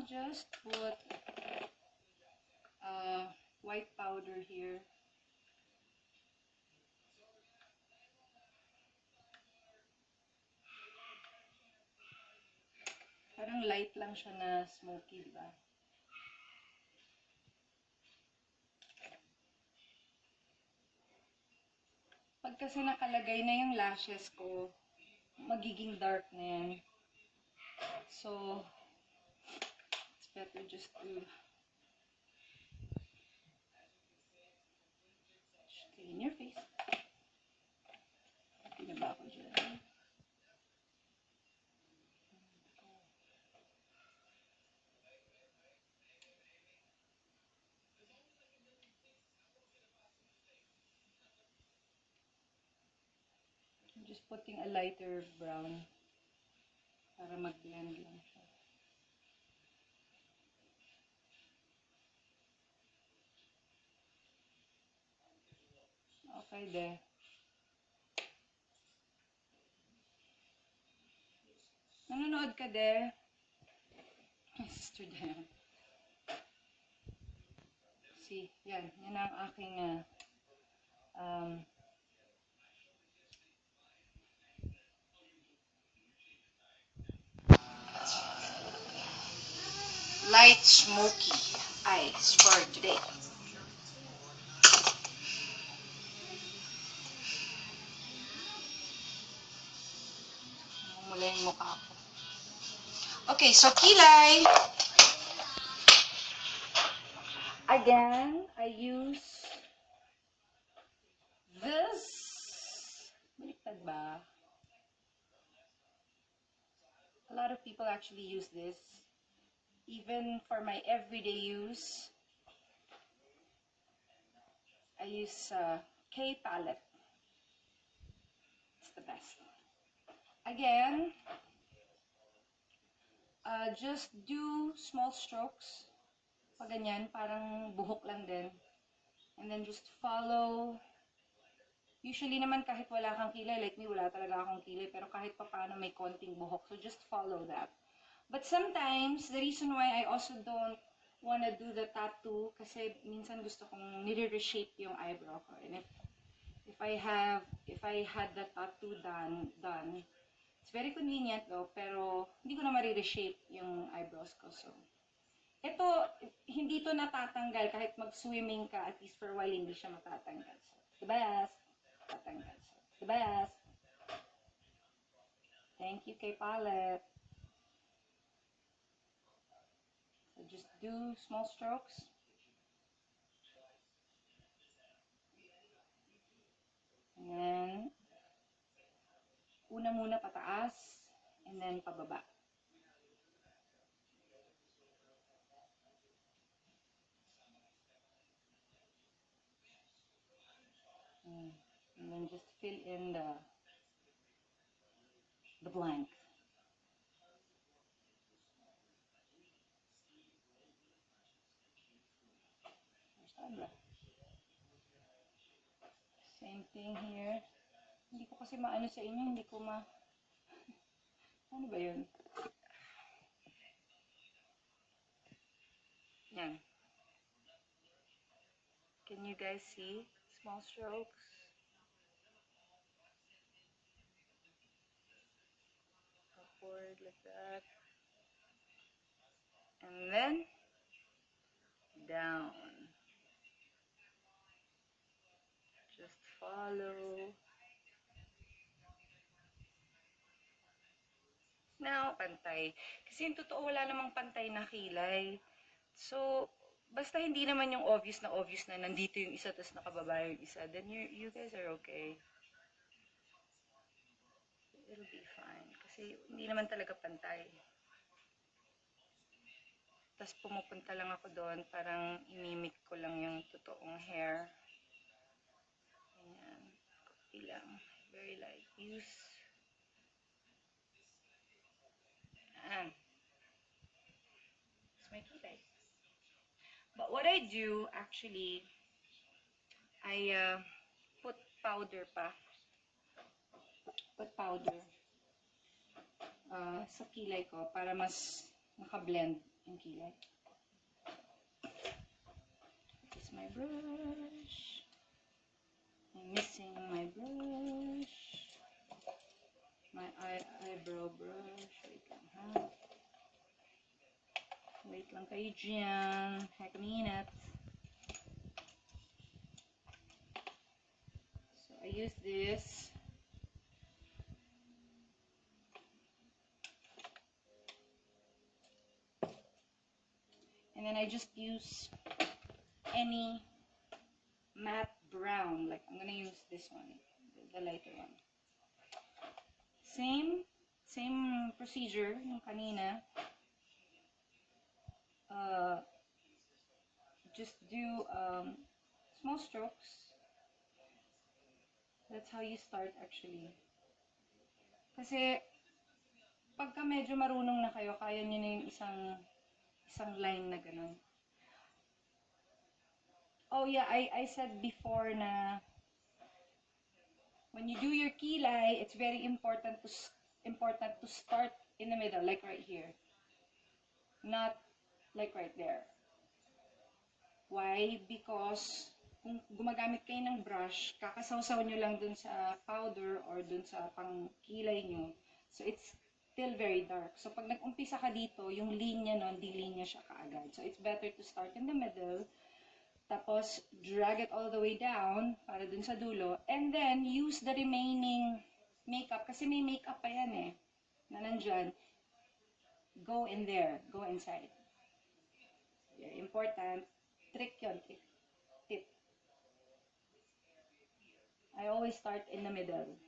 just put white powder here. Parang light lang siya na smoky, diba? Pag kasi nakalagay na yung lashes ko, magiging dark na yan. So, it's better just to clean your face. Happy na ba ako dyan? I'm just putting a lighter brown para mag-blend lang siya. Okay, de. Nanonood ka, de? Sister Diane. See, yan. Yan ang aking light smoky eyes for today. Mula yung mukha ko. Okay, so kilay. Again, I use this. Baliktad ba? A lot of people actually use this. Even for my everyday use, I use K palette. It's the best. Again, just do small strokes. Pag ganyan, parang buhok lang din. And then just follow. Usually naman kahit wala kang kilay, like me, wala talaga akong kilay, pero kahit pa paano may konting buhok. So just follow that. But sometimes, the reason why I also don't wanna do the tattoo, kasi minsan gusto kong nire-reshape yung eyebrow ko. And if I had the tattoo done, it's very convenient though, pero hindi ko na ma-reshape yung eyebrows ko. So, ito, hindi to natatanggal kahit mag-swimming ka, at least for a while hindi siya matatanggal. So, the best. Tatanggal. So, the best. Thank you, K palette. So just do small strokes. And then, una muna pataas, and then pababa. And then just fill in the blank. Same thing here. Hindi ko kasi maano sa inyo, hindi ko ano ba yun? Yan. Can you guys see? Small strokes. Upward like that. And then, down. Just follow. Now, pantay. Kasi yung totoo, wala namang pantay na kilay. So, basta hindi naman yung obvious na nandito yung isa tapos nakababa yung isa, then you guys are okay. It'll be fine. Kasi hindi naman talaga pantay. Tapos pumupunta lang ako doon, parang imimik ko lang yung totoong hair. Ayan. Kunti lang. Very light use. Ayan. It's my kilay. But what I do, actually, I put powder pa. Put powder sa kilay ko para mas naka-blend yung kilay. This is my brush. I'm missing my brush. My eyebrow brush. Wait lang ha. Wait lang kayo dyan. Heck a minute. So I use this. And then I just use any matte brown. Like I'm gonna use this one, the lighter one. Same procedure yung kanina. Just do small strokes. That's how you start actually. Kasi pagka medyo marunong na kayo, kaya nyo na yung isang line na ganun. Oh yeah, I said before na when you do your kilay, it's very important to start in the middle, like right here. Not like right there. Why? Because kung gumagamit kayo ng brush, kakasawsaw nyo lang dun sa powder or dun sa pangkilay nyo. So it's still very dark. So pag nag-umpisa ka dito, yung linya nun, di linya siya kaagad. So it's better to start in the middle, tapos drag it all the way down para dun sa dulo, and then use the remaining makeup, kasi may makeup pa yan eh, na nandyan. Go in there, go inside. Very important. Trick yun, tip. I always start in the middle.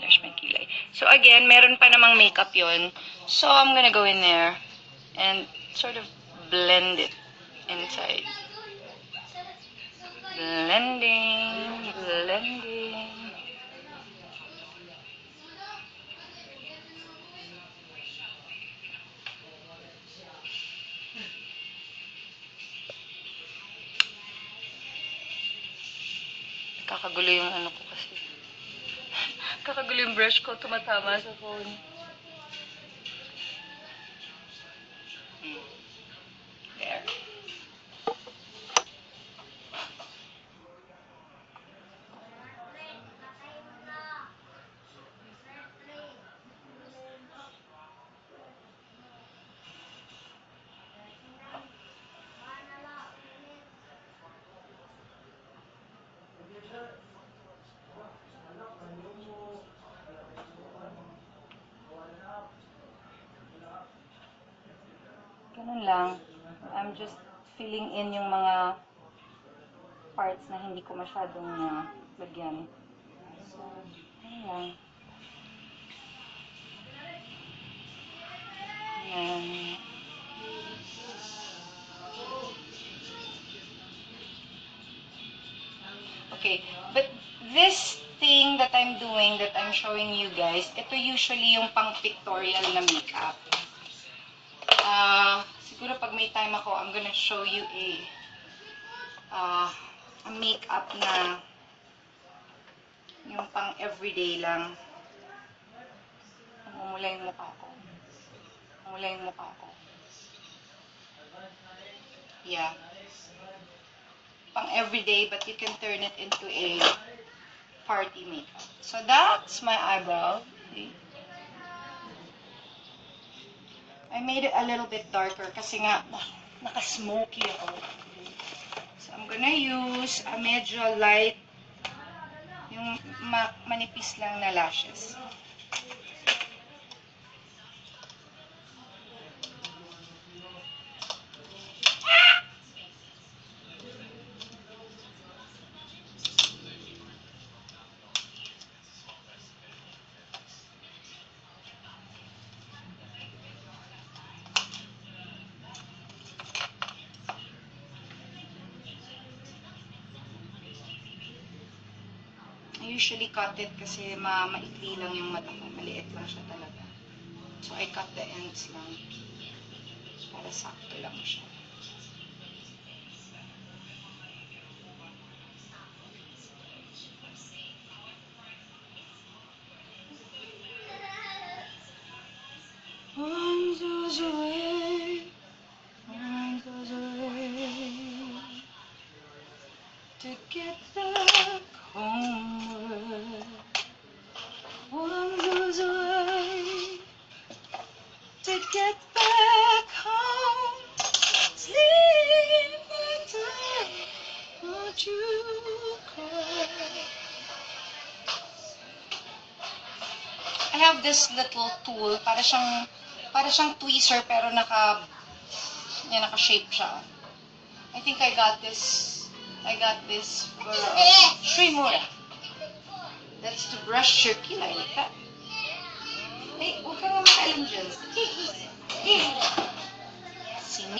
There's my kilay. So again, meron pa namang makeup yon. So I'm gonna go in there and sort of blend it inside. Blending, blending. Kakagulo yung ano ko kasi. Kakagulo yung brush ko, tumatama sa phone. There. Ganun lang. I'm just filling in yung mga parts na hindi ko masyadong lagyan. So, ganun lang. Ayan. Okay, but this thing that I'm doing, that I'm showing you guys, ito usually yung pang pictorial na makeup. Siguro pag may time ako, I'm gonna show you a makeup na yung pang everyday lang. Mumula yung mukha ko. Mumula yung mukha ko. Yeah. Pang everyday, but you can turn it into a party makeup. So that's my eyebrow. See? I made it a little bit darker kasi nga naka-smoky ako. So I'm gonna use a medyo light, yung manipis lang na lashes. I usually cut it kasi maikli lang yung mata ko. Maliit lang siya talaga. So, I cut the ends lang. Para sakto lang siya. One goes away, one goes away, to get back homeward. One goes away, to get back home. Sleep better, won't you cry? I have this little tool, para siyang tweezer pero naka-shape siya. I think I got this for Shrimura. That's to brush your kilay like that. Hey, huwag ka nga makaalam dyan. Sini.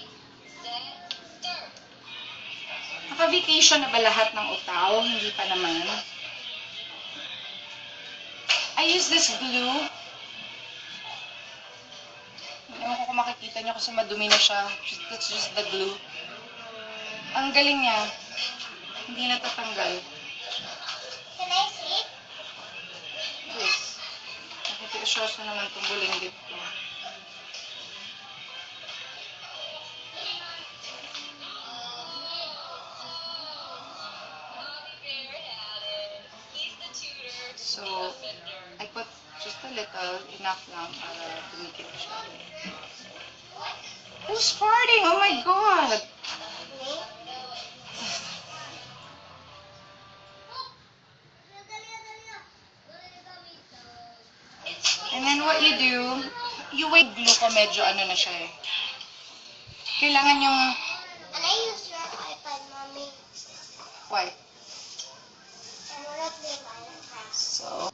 Naka-vacation na ba lahat ng utaw? Hindi pa naman. I use this glue. Ewan ko kung makikita niyo kasi madumi na siya. That's just the glue. Ang galing niya. Hindi natatanggal. Can I see? Yes. Nakikita naman itong bulinggit ko. So, I put just a little, enough lang para dumikit siya. Who's farting? Oh my God! And then what you do, you wait glue ko medyo ano na siya eh. Kailangan yung... And I use your iPad, Mommy. Why? And what if they line across? So,